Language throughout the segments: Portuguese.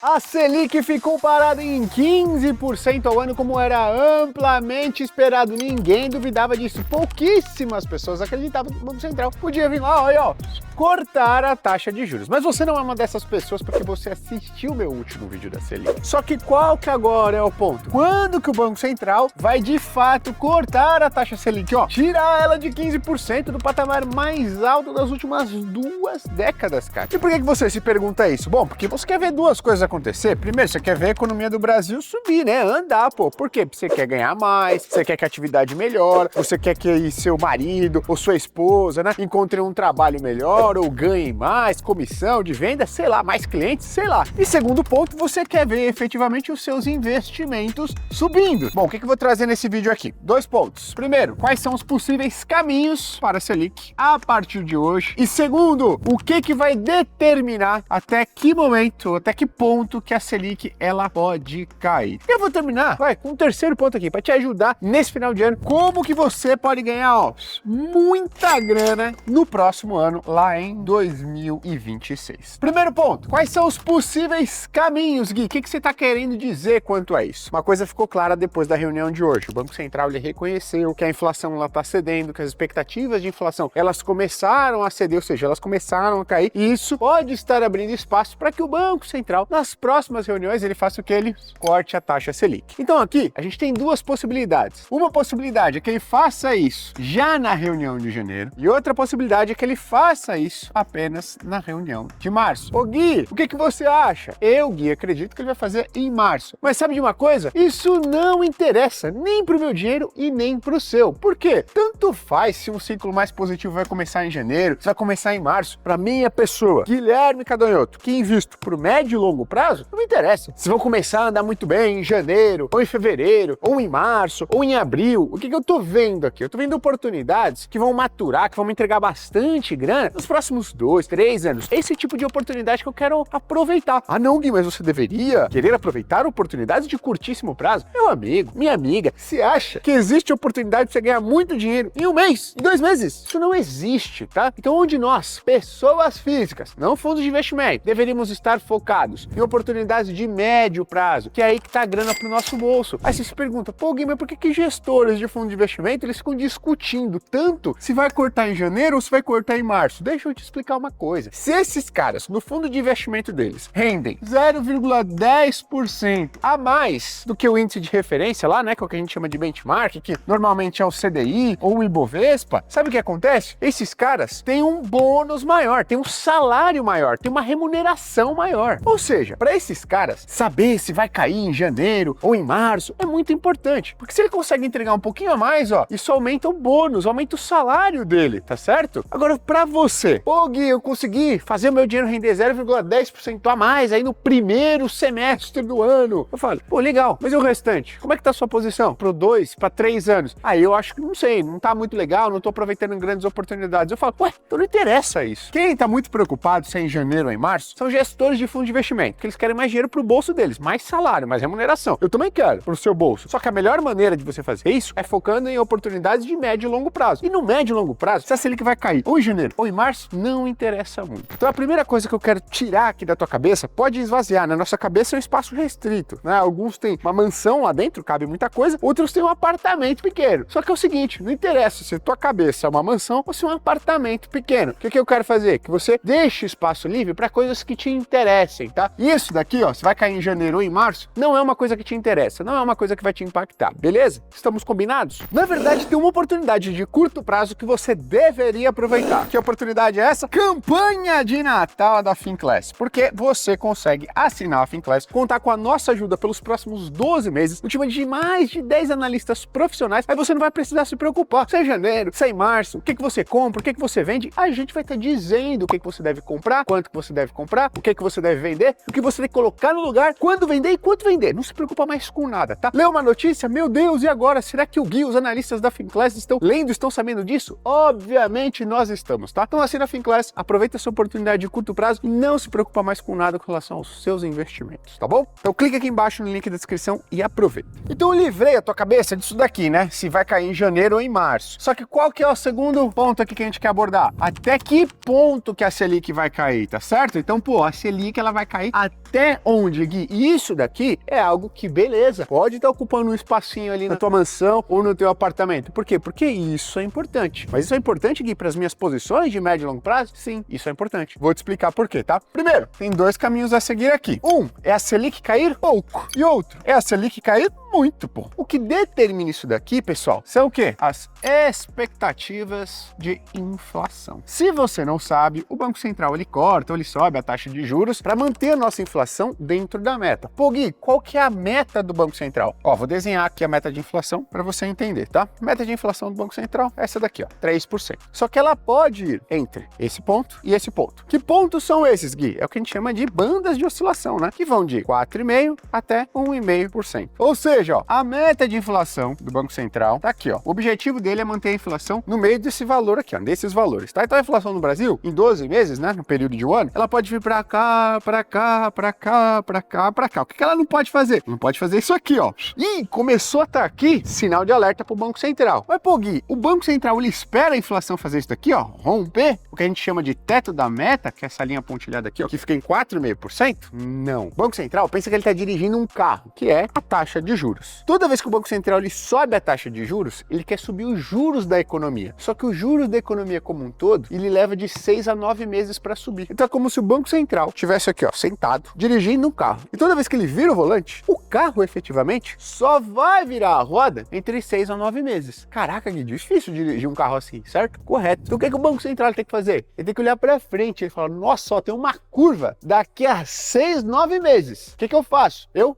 A Selic ficou parada em 15% ao ano, como era amplamente esperado. Ninguém duvidava disso. Pouquíssimas pessoas acreditavam que o Banco Central podia vir lá, olha, ó, cortar a taxa de juros. Mas você não é uma dessas pessoas porque você assistiu o meu último vídeo da Selic. Só que qual que agora é o ponto? Quando que o Banco Central vai de fato cortar a taxa Selic? Ó, tirar ela de 15% do patamar mais alto das últimas 2 décadas, cara. E por que você se pergunta isso? Bom, porque você quer ver duas coisas acontecer. Primeiro, você quer ver a economia do Brasil subir, né? Andar, pô. Por quê? Porque você quer ganhar mais, você quer que a atividade melhore, você quer que seu marido ou sua esposa, né, encontrem um trabalho melhor ou ganhem mais, comissão de venda, sei lá, mais clientes, sei lá. E segundo ponto, você quer ver efetivamente os seus investimentos subindo. Bom, o que eu vou trazer nesse vídeo aqui? 2 pontos. Primeiro, quais são os possíveis caminhos para a Selic a partir de hoje? E segundo, o que vai determinar até que momento, até que ponto que a Selic ela pode cair. E eu vou terminar, com um terceiro ponto aqui, para te ajudar nesse final de ano, como que você pode ganhar, ó, muita grana no próximo ano, lá em 2026. Primeiro ponto, quais são os possíveis caminhos, Gui? O que você está querendo dizer quanto a isso? Uma coisa ficou clara depois da reunião de hoje. O Banco Central ele reconheceu que a inflação está cedendo, que as expectativas de inflação elas começaram a ceder, ou seja, elas começaram a cair, e isso pode estar abrindo espaço para que o Banco Central, nas próximas reuniões, ele faça o que? Ele corte a taxa Selic. Então aqui, a gente tem duas possibilidades. Uma possibilidade é que ele faça isso já na reunião de janeiro, e outra possibilidade é que ele faça isso apenas na reunião de março. Ô Gui, o que você acha? Eu, Gui, acredito que ele vai fazer em março. Mas sabe de uma coisa? Isso não interessa nem pro meu dinheiro e nem pro seu. Por quê? Tanto faz se um ciclo mais positivo vai começar em janeiro, se vai começar em março. Pra minha pessoa, Guilherme Cadonhoto, que invisto pro médio e longo prazo, não me interessa. Se vão começar a andar muito bem em janeiro, ou em fevereiro, ou em março, ou em abril, o que eu tô vendo aqui? Eu tô vendo oportunidades que vão maturar, que vão me entregar bastante grana nos próximos 2, 3 anos. Esse tipo de oportunidade que eu quero aproveitar. Ah não, Gui, mas você deveria querer aproveitar oportunidades de curtíssimo prazo. Meu amigo, minha amiga, você acha que existe oportunidade de você ganhar muito dinheiro em um mês, em 2 meses? Isso não existe, tá? Então onde nós, pessoas físicas, não fundos de investimento, deveríamos estar focados em oportunidades de médio prazo, que é aí que tá a grana pro nosso bolso. Aí você se pergunta, pô, Gui, mas por que gestores de fundo de investimento, eles ficam discutindo tanto se vai cortar em janeiro ou se vai cortar em março? Deixa eu te explicar uma coisa. Se esses caras, no fundo de investimento deles, rendem 0,10% a mais do que o índice de referência lá, né, que é o que a gente chama de benchmark, que normalmente é o CDI ou o Ibovespa, sabe o que acontece? Esses caras têm um bônus maior, têm um salário maior, têm uma remuneração maior. Ou seja, para esses caras, saber se vai cair em janeiro ou em março é muito importante, porque se ele consegue entregar um pouquinho a mais, ó, isso aumenta o bônus, aumenta o salário dele, tá certo? Agora, para você, pô, Gui, eu consegui fazer o meu dinheiro render 0,10% a mais aí no primeiro semestre do ano. Eu falo, pô, legal, mas e o restante? Como é que tá a sua posição? Pro 2, para 3 anos? Aí eu acho que, não sei, não tá muito legal, não tô aproveitando grandes oportunidades. Eu falo, ué, então não interessa isso. Quem tá muito preocupado se é em janeiro ou em março são gestores de fundo de investimento, que eles querem mais dinheiro pro bolso deles, mais salário, mais remuneração. Eu também quero pro seu bolso. Só que a melhor maneira de você fazer isso é focando em oportunidades de médio e longo prazo. E no médio e longo prazo, se a Selic vai cair ou em janeiro ou em março, não interessa muito. Então a primeira coisa que eu quero tirar aqui da tua cabeça, pode esvaziar, na nossa cabeça é um espaço restrito, né? Alguns têm uma mansão lá dentro, cabe muita coisa, outros têm um apartamento pequeno. Só que é o seguinte, não interessa se a tua cabeça é uma mansão ou se é um apartamento pequeno. O que eu quero fazer? Que você deixe espaço livre para coisas que te interessem, tá? E isso daqui, ó, se vai cair em janeiro ou em março, não é uma coisa que te interessa, não é uma coisa que vai te impactar, beleza? Estamos combinados? Na verdade, tem uma oportunidade de curto prazo que você deveria aproveitar. Que oportunidade é essa? Campanha de Natal da Finclass, porque você consegue assinar a Finclass, contar com a nossa ajuda pelos próximos 12 meses, um time de mais de 10 analistas profissionais, aí você não vai precisar se preocupar, se é janeiro, se é em março, o que você compra, o que você vende, a gente vai estar dizendo o que você deve comprar, quanto que você deve comprar, o que você deve vender, o que você tem que colocar no lugar, quando vender e quanto vender. Não se preocupa mais com nada, tá? Leu uma notícia? Meu Deus, e agora? Será que o Gui, os analistas da Finclass estão lendo, estão sabendo disso? Obviamente nós estamos, tá? Então assina a Finclass, aproveita essa oportunidade de curto prazo e não se preocupa mais com nada com relação aos seus investimentos, tá bom? Então clica aqui embaixo no link da descrição e aproveita. Então eu livrei a tua cabeça disso daqui, né? Se vai cair em janeiro ou em março. Só que qual que é o segundo ponto aqui que a gente quer abordar? Até que ponto que a Selic vai cair, tá certo? Então, pô, a Selic ela vai cair a até onde, Gui? Isso daqui é algo que, beleza, pode estar ocupando um espacinho ali na tua mansão ou no teu apartamento. Por quê? Porque isso é importante. Mas isso é importante, Gui, para as minhas posições de médio e longo prazo? Sim, isso é importante. Vou te explicar por quê, tá? Primeiro, tem dois caminhos a seguir aqui. Um é a Selic cair pouco e outro é a Selic cair muito, pô. O que determina isso daqui, pessoal, são o quê? As expectativas de inflação. Se você não sabe, o Banco Central ele corta ou ele sobe a taxa de juros para manter a nossa inflação dentro da meta. Pô, Gui, qual que é a meta do Banco Central? Ó, vou desenhar aqui a meta de inflação para você entender, tá? Meta de inflação do Banco Central é essa daqui, ó, 3%. Só que ela pode ir entre esse ponto e esse ponto. Que pontos são esses, Gui? É o que a gente chama de bandas de oscilação, né? Que vão de 4,5% até 1,5%. Ou seja, ó, a meta de inflação do Banco Central tá aqui, ó. O objetivo dele é manter a inflação no meio desse valor aqui, ó, desses valores, tá? Então a inflação no Brasil, em 12 meses, né, no período de um ano, ela pode vir pra cá, pra cá, pra cá, pra cá, pra cá. O que ela não pode fazer? Não pode fazer isso aqui, ó. Ih, começou a estar aqui, sinal de alerta pro Banco Central. Mas, pô, Gui, o Banco Central, ele espera a inflação fazer isso daqui, ó, romper o que a gente chama de teto da meta, que é essa linha pontilhada aqui, ó, que fica em 4,5%? Não. O Banco Central pensa que ele tá dirigindo um carro, que é a taxa de juros. Toda vez que o Banco Central ele sobe a taxa de juros, ele quer subir os juros da economia. Só que os juros da economia como um todo, ele leva de 6 a 9 meses para subir. Então é como se o Banco Central tivesse aqui, ó, sentado, dirigindo um carro. E toda vez que ele vira o volante, o carro efetivamente só vai virar a roda entre 6 a 9 meses. Caraca, que difícil dirigir um carro assim, certo? Correto. Então o que é que o Banco Central tem que fazer? Ele tem que olhar para frente. Ele fala, nossa, ó, tem uma curva daqui a 6, 9 meses. O que eu faço? Eu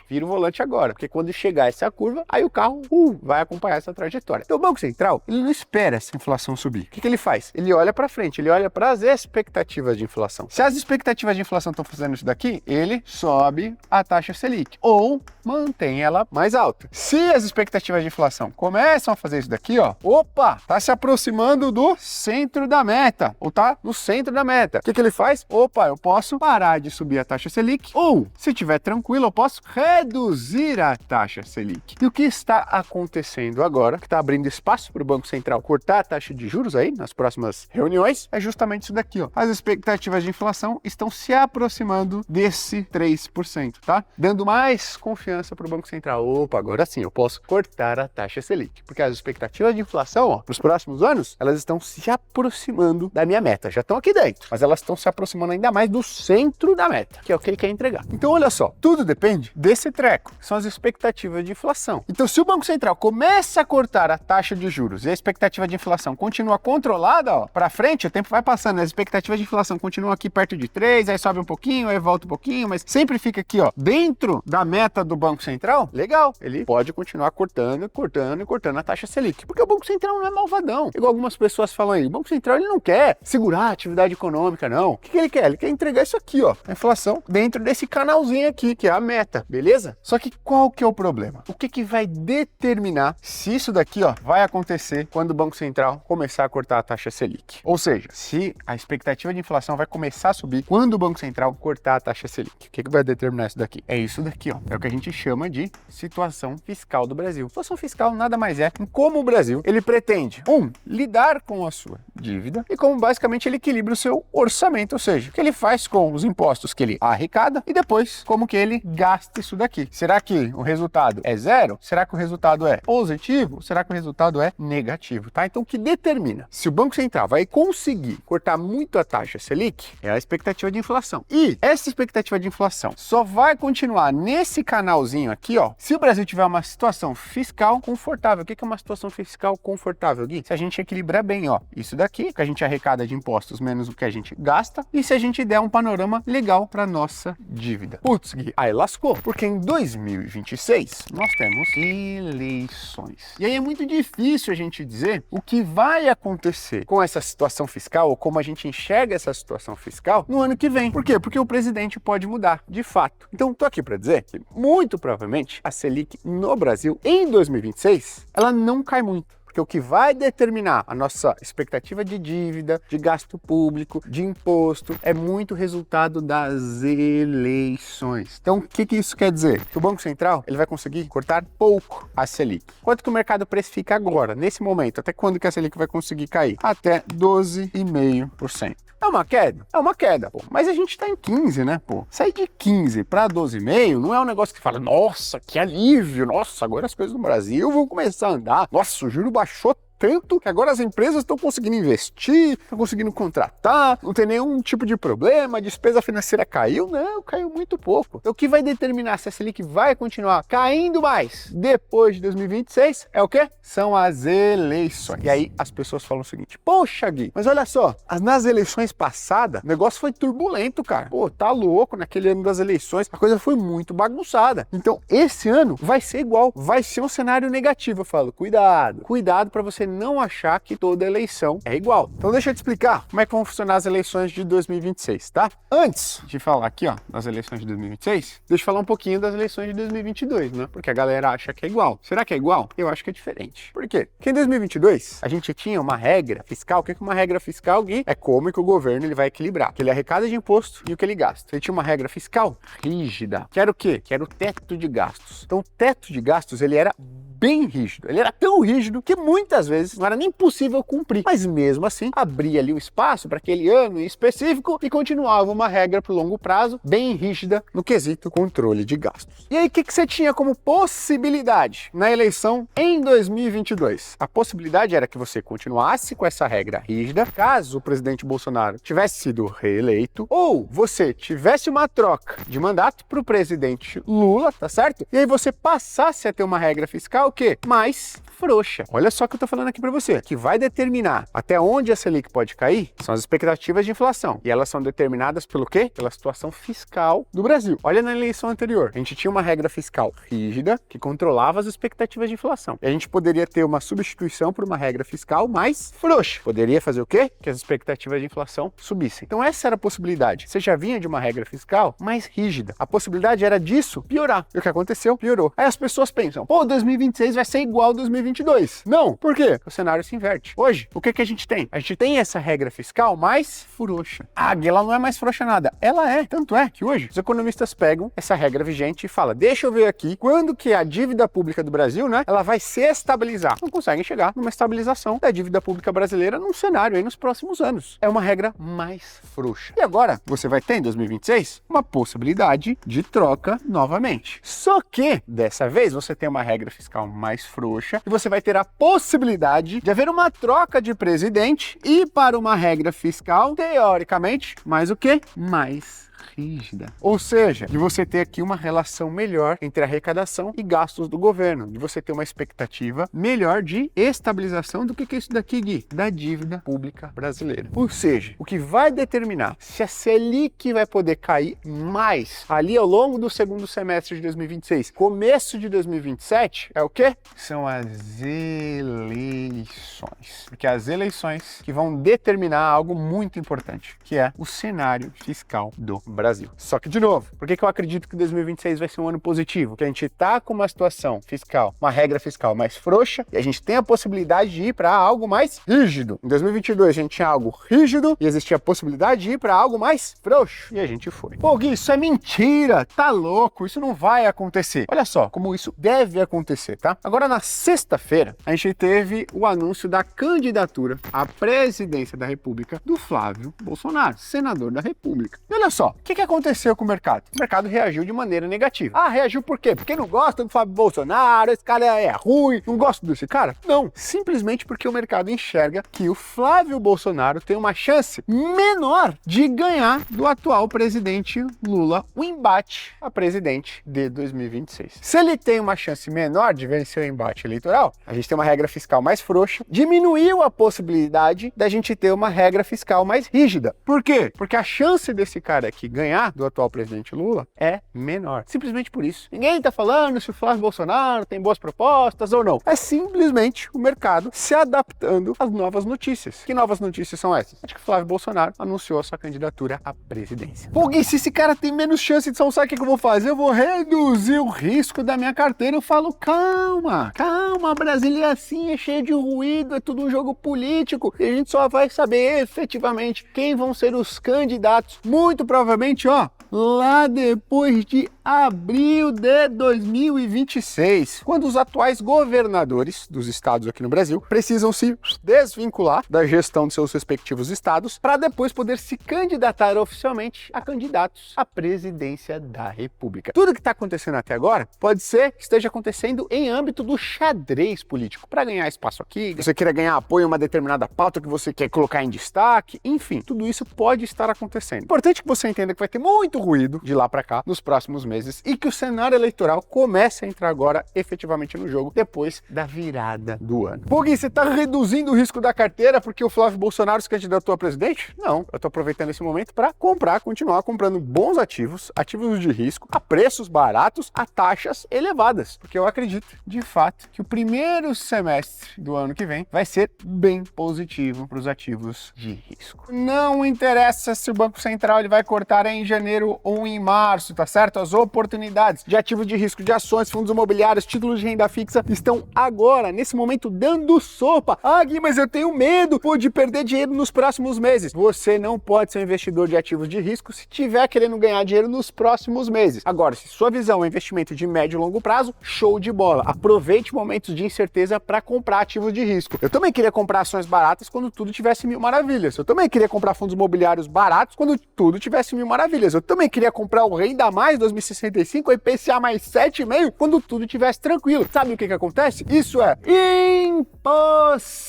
viro o volante agora, porque quando chegar essa curva, aí o carro vai acompanhar essa trajetória. Então o Banco Central, ele não espera essa inflação subir. O que ele faz? Ele olha para frente, ele olha para as expectativas de inflação. Se as expectativas de inflação estão fazendo isso daqui, ele sobe a taxa Selic ou mantém ela mais alta. Se as expectativas de inflação começam a fazer isso daqui, ó, opa, tá se aproximando do centro da meta, ou tá no centro da meta. O que ele faz? Opa, eu posso parar de subir a taxa Selic, ou, se estiver tranquilo, eu posso reduzir a taxa Selic. E o que está acontecendo agora, que está abrindo espaço para o Banco Central cortar a taxa de juros aí nas próximas reuniões, é justamente isso daqui, ó. As expectativas de inflação estão se aproximando desse 3%, tá? Dando mais confiança para o Banco Central. Opa, agora sim, eu posso cortar a taxa Selic, porque as expectativas de inflação, ó, nos próximos anos, elas estão se aproximando da minha meta. Já estão aqui dentro, mas elas estão se aproximando ainda mais do centro da meta, que é o que ele quer entregar. Então, olha só, tudo depende desse treco, são as expectativas de inflação. Então, se o Banco Central começa a cortar a taxa de juros e a expectativa de inflação continua controlada, ó, para frente, o tempo vai passando, as expectativas de inflação continuam aqui perto de 3, aí sobe um pouquinho, aí volta um pouquinho, mas sempre fica aqui, ó, dentro da meta do Banco Central, legal, ele pode continuar cortando a taxa Selic, porque o Banco Central não é malvadão, igual algumas pessoas falam aí, o Banco Central ele não quer segurar a atividade econômica, não. O que ele quer? Ele quer entregar isso aqui, ó, a inflação dentro desse canalzinho aqui, que é a meta, beleza? Só que qual que é o problema? O que vai determinar se isso daqui, ó, vai acontecer quando o Banco Central começar a cortar a taxa Selic? Ou seja, se a expectativa de inflação vai começar a subir quando o Banco Central cortar a taxa Selic. O que vai determinar isso daqui? É isso daqui, ó. É o que a gente chama de situação fiscal do Brasil. Situação fiscal nada mais é como o Brasil, ele pretende, lidar com a sua dívida e como basicamente ele equilibra o seu orçamento, ou seja, o que ele faz com os impostos que ele arrecada e depois como que ele gasta isso daqui. Será que o resultado é zero? Será que o resultado é positivo? Será que o resultado é negativo, tá? Então o que determina se o Banco Central vai conseguir cortar muito a taxa Selic é a expectativa de inflação. E essa expectativa de inflação só vai continuar nesse canalzinho aqui, ó, se o Brasil tiver uma situação fiscal confortável. O que é uma situação fiscal confortável, Gui? Se a gente equilibrar bem, ó, isso daqui, que a gente arrecada de impostos menos o que a gente gasta, e se a gente der um panorama legal para nossa dívida. Putz, Gui, aí lascou, porque em 2026 nós temos eleições. E aí é muito difícil a gente dizer o que vai acontecer com essa situação fiscal, ou como a gente enxerga essa situação fiscal no ano que vem. Por quê? Porque o presidente pode mudar, de fato. Então, tô aqui para dizer que, muito provavelmente, a Selic no Brasil, em 2026, ela não cai muito. Porque o que vai determinar a nossa expectativa de dívida, de gasto público, de imposto, é muito resultado das eleições. Então, o que isso quer dizer? Que o Banco Central ele vai conseguir cortar pouco a Selic. Quanto que o mercado precifica agora, nesse momento? Até quando que a Selic vai conseguir cair? Até 12,5%. É uma queda? É uma queda, pô. Mas a gente tá em 15, né, pô? Sair de 15 para 12,5 não é um negócio que fala, nossa, que alívio, nossa, agora as coisas no Brasil vão começar a andar. Nossa, o juro baixou tanto que agora as empresas estão conseguindo investir, estão conseguindo contratar, não tem nenhum tipo de problema, a despesa financeira caiu. Não, caiu muito pouco. Então, o que vai determinar se a Selic vai continuar caindo mais depois de 2026 é o quê? São as eleições. E aí as pessoas falam o seguinte, poxa, Gui, mas olha só, nas eleições passadas, o negócio foi turbulento, cara. Pô, tá louco, naquele ano das eleições, a coisa foi muito bagunçada. Então, esse ano vai ser igual, vai ser um cenário negativo. Eu falo, cuidado para você não achar que toda eleição é igual. Então deixa eu te explicar como é que vão funcionar as eleições de 2026, tá? Antes de falar aqui, ó, das eleições de 2026, deixa eu falar um pouquinho das eleições de 2022, né? Porque a galera acha que é igual. Será que é igual? Eu acho que é diferente. Por quê? Porque em 2022, a gente tinha uma regra fiscal. O que é uma regra fiscal, Gui? É como que o governo ele vai equilibrar. Que ele arrecada de imposto e o que ele gasta. Ele tinha uma regra fiscal rígida. Que era o quê? Que era o teto de gastos. Então o teto de gastos, ele era bem rígido. Ele era tão rígido que muitas vezes não era nem possível cumprir. Mas mesmo assim, abria ali um espaço para aquele ano em específico e continuava uma regra para o longo prazo bem rígida no quesito controle de gastos. E aí, o que você tinha como possibilidade na eleição em 2022? A possibilidade era que você continuasse com essa regra rígida, caso o presidente Bolsonaro tivesse sido reeleito, ou você tivesse uma troca de mandato para o presidente Lula, tá certo? E aí você passasse a ter uma regra fiscal o quê? Mais frouxa. Olha só o que eu tô falando aqui para você. Que vai determinar até onde a Selic pode cair são as expectativas de inflação. E elas são determinadas pelo quê? Pela situação fiscal do Brasil. Olha na eleição anterior. A gente tinha uma regra fiscal rígida que controlava as expectativas de inflação. E a gente poderia ter uma substituição por uma regra fiscal mais frouxa. Poderia fazer o quê? Que as expectativas de inflação subissem. Então essa era a possibilidade. Você já vinha de uma regra fiscal mais rígida. A possibilidade era disso piorar. E o que aconteceu? Piorou. Aí as pessoas pensam, pô, 2026 vai ser igual ao 2022. Não. Por quê? O cenário se inverte. Hoje, o que a gente tem? A gente tem essa regra fiscal mais frouxa. A águia, ela não é mais frouxa nada. Ela é. Tanto é que hoje os economistas pegam essa regra vigente e falam, deixa eu ver aqui quando que a dívida pública do Brasil, né, ela vai se estabilizar. Não conseguem chegar numa estabilização da dívida pública brasileira num cenário aí nos próximos anos. É uma regra mais frouxa. E agora, você vai ter em 2026 uma possibilidade de troca novamente. Só que, dessa vez, você tem uma regra fiscal mais frouxa e você vai ter a possibilidade de haver uma troca de presidente e para uma regra fiscal, teoricamente, mais o quê? Mais rígida. Ou seja, de você ter aqui uma relação melhor entre arrecadação e gastos do governo, de você ter uma expectativa melhor de estabilização do que é isso daqui, Gui? Da dívida pública brasileira. Ou seja, o que vai determinar se a Selic vai poder cair mais ali ao longo do segundo semestre de 2026, começo de 2027, é o quê? São as eleições. Porque as eleições que vão determinar algo muito importante, que é o cenário fiscal do Brasil. Só que, de novo, por que eu acredito que 2026 vai ser um ano positivo? Porque a gente tá com uma situação fiscal, uma regra fiscal mais frouxa, e a gente tem a possibilidade de ir para algo mais rígido. Em 2022 a gente tinha algo rígido e existia a possibilidade de ir para algo mais frouxo. E a gente foi. Pô, Gui, isso é mentira, tá louco, isso não vai acontecer. Olha só como isso deve acontecer, tá? Agora, na sexta-feira, a gente teve o anúncio da candidatura à presidência da República do Flávio Bolsonaro, senador da República. E olha só, o que aconteceu com o mercado? O mercado reagiu de maneira negativa. Ah, reagiu por quê? Porque não gosta do Flávio Bolsonaro, esse cara é ruim, não gosto desse cara? Não, simplesmente porque o mercado enxerga que o Flávio Bolsonaro tem uma chance menor de ganhar do atual presidente Lula o embate a presidente de 2026. Se ele tem uma chance menor de vencer o embate eleitoral, a gente tem uma regra fiscal mais frouxa, diminuiu a possibilidade da gente ter uma regra fiscal mais rígida. Por quê? Porque a chance desse cara aqui ganhar do atual presidente Lula é menor. Simplesmente por isso. Ninguém está falando se o Flávio Bolsonaro tem boas propostas ou não. É simplesmente o mercado se adaptando às novas notícias. Que novas notícias são essas? Acho que o Flávio Bolsonaro anunciou a sua candidatura à presidência. Pô, Gui, se esse cara tem menos chance de sabe o que eu vou fazer? Eu vou reduzir o risco da minha carteira. Eu falo, calma, Brasília é assim, é cheio de ruído, é tudo um jogo político e a gente só vai saber efetivamente quem vão ser os candidatos, muito provavelmente, lá depois de abril de 2026, quando os atuais governadores dos estados aqui no Brasil precisam se desvincular da gestão de seus respectivos estados para depois poder se candidatar oficialmente a candidatos à presidência da República. Tudo que está acontecendo até agora pode ser que esteja acontecendo em âmbito do xadrez político, para ganhar espaço aqui, você queira ganhar apoio a uma determinada pauta que você quer colocar em destaque, enfim, tudo isso pode estar acontecendo. Importante que você entenda que vai ter muito ruído de lá para cá nos próximos meses e que o cenário eleitoral comece a entrar agora efetivamente no jogo depois da virada do ano. Pô, Gui, você está reduzindo o risco da carteira porque o Flávio Bolsonaro se candidatou a presidente? Não, eu estou aproveitando esse momento para continuar comprando bons ativos de risco, a preços baratos, a taxas elevadas, porque eu acredito, de fato, que o primeiro semestre do ano que vem vai ser bem positivo para os ativos de risco. Não interessa se o Banco Central ele vai cortar em janeiro ou em março, tá certo? As oportunidades de ativos de risco, de ações, fundos imobiliários, títulos de renda fixa estão agora, nesse momento, dando sopa. Ah, Gui, mas eu tenho medo de perder dinheiro nos próximos meses. Você não pode ser um investidor de ativos de risco se tiver querendo ganhar dinheiro nos próximos meses. Agora, se sua visão é investimento de médio e longo prazo, show de bola. Aproveite momentos de incerteza para comprar ativos de risco. Eu também queria comprar ações baratas quando tudo tivesse mil maravilhas. Eu também queria comprar fundos imobiliários baratos quando tudo tivesse mil maravilhas. Eu também queria comprar o Renda Mais 2065, o IPCA mais 7,5 quando tudo tivesse tranquilo. Sabe o que acontece? Isso é impossível!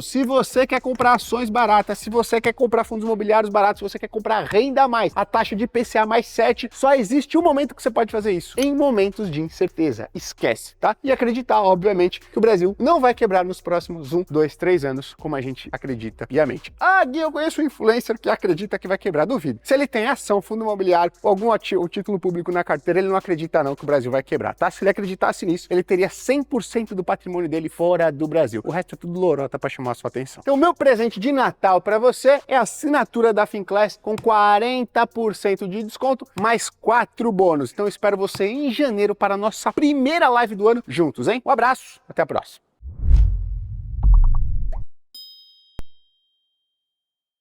Se você quer comprar ações baratas, se você quer comprar fundos imobiliários baratos, se você quer comprar Renda Mais, a taxa de IPCA mais 7, só existe um momento que você pode fazer isso. Em momentos de incerteza. Esquece, tá? E acreditar, obviamente, que o Brasil não vai quebrar nos próximos 1, 2, 3 anos, como a gente acredita piamente. Ah, Gui, eu conheço um influencer que acredita que vai quebrar. Duvido. Se ele tem ação, fundo imobiliário ou algum título público na carteira, ele não acredita não que o Brasil vai quebrar, tá? Se ele acreditasse nisso, ele teria 100% do patrimônio dele fora do Brasil. O resto é tudo lorota para chamar a sua atenção. Então, o meu presente de Natal para você é a assinatura da Finclass com 40% de desconto, mais 4 bônus. Então, eu espero você em janeiro para a nossa primeira live do ano juntos, hein? Um abraço, até a próxima.